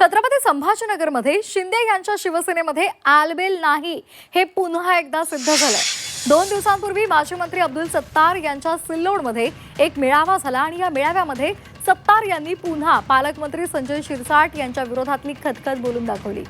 छत्रपती संभाजीनगरमध्ये शिंदे यांच्या शिवसेनेमध्ये आलबेल नाही हे पुन्हा एकदा सिद्ध झालंय। 2 दिवसांपूर्वी माजी मंत्री अब्दुल सत्तार यांच्या सिल्लोडमध्ये एक मेळावा झाला आणि या मेळाव्यामध्ये सत्तार यांनी पुन्हा पालकमंत्री संजय शिरसाट यांच्या विरोधातली खतखत बोलून दाखवली।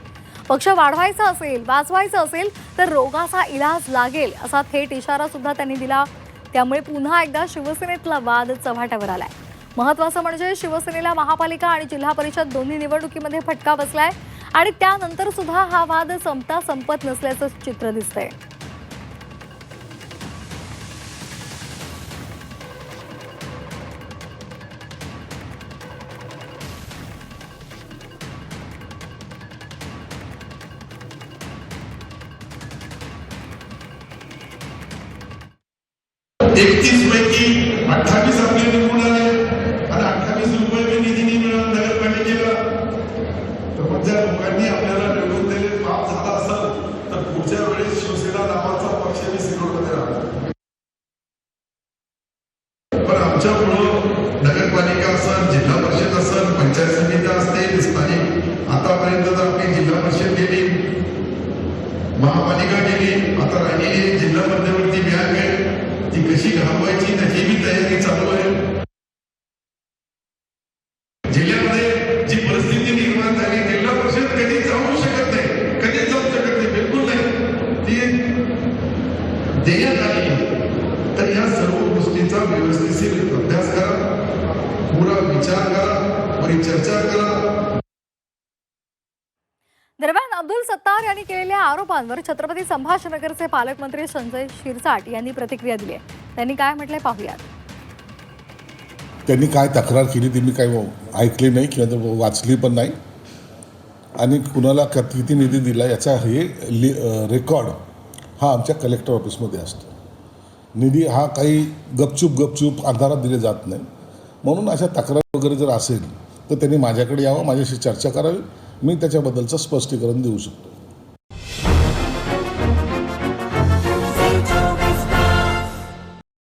पक्ष वाढवायचा असेल, वाचवायचा असेल तर रोगाचा इलाज लागेल असा थेट इशारा सुद्धा त्यांनी दिला। त्यामुळे पुन्हा एकदा शिवसेनेतला वाद चव्हाट्यावर आलाय। महत्त्वाचं म्हणजे शिवसेनेला महापालिका आणि जिल्हा परिषद दोन्ही निवडणुकीमध्ये फटका बसलाय आणि त्यानंतर सुद्धा हा वाद संपत नसल्याचं चित्र दिसतंय। पैकी 28 आपले निवडून आले आणि 28 रुपये मी निधी मिळून नगरपालिकेला। तर मग जर लोकांनी आपल्याला निवडून दिले पाप झाला असेल तर पुढच्या वेळेस शिवसेना नावाचा पक्ष मी सिल्लोडमध्ये राहतो। पण आमच्यामुळं नगरपालिका असेल, जिल्हा परिषद असेल, पंचायत समिती असतील, स्थानिक आतापर्यंत जर आपली जिल्हा परिषद गेली, महापालिका गेली, आता राहिलेली जिल्हा मध्यवर्ती बँक आहे ती कशी घालवायची त्याची भी तयारी चालू आहे। जिल्ह्यामध्ये जी परिस्थिती निर्माण झाली, जिल्हा परिषद कधी जाऊ शकत नाही, कधीच जाऊ शकत नाही, बिलकुल नाही, ती देण्यात आली। तर या सर्व गोष्टींचा व्यवस्थित अभ्यास करा, पुरा विचार करा, पुरी चर्चा करा। दरम्यान अब्दुल सत्तार यांनी केलेल्या आरोपांवर छत्रपती संभाजीनगरचे पालकमंत्री संजय शिरसाट यांनी प्रतिक्रिया दिली आहे। त्यांनी काय म्हटलंय पाहूयात। त्यांनी काय तक्रार केली ती मी काही ऐकली नाही किंवा वाचली पण नाही आणि कुणाला किती निधी दिला याचा हे रेकॉर्ड हा आमच्या कलेक्टर ऑफिसमध्ये असतो। निधी हा काही गपचूप अंधारात दिले जात नाही, म्हणून अशा तक्रार वगैरे जर असेल तर त्यांनी माझ्याकडे यावं, माझ्याशी चर्चा करावी, मी त्याच्याबद्दलचं स्पष्टीकरण देऊ शकतो।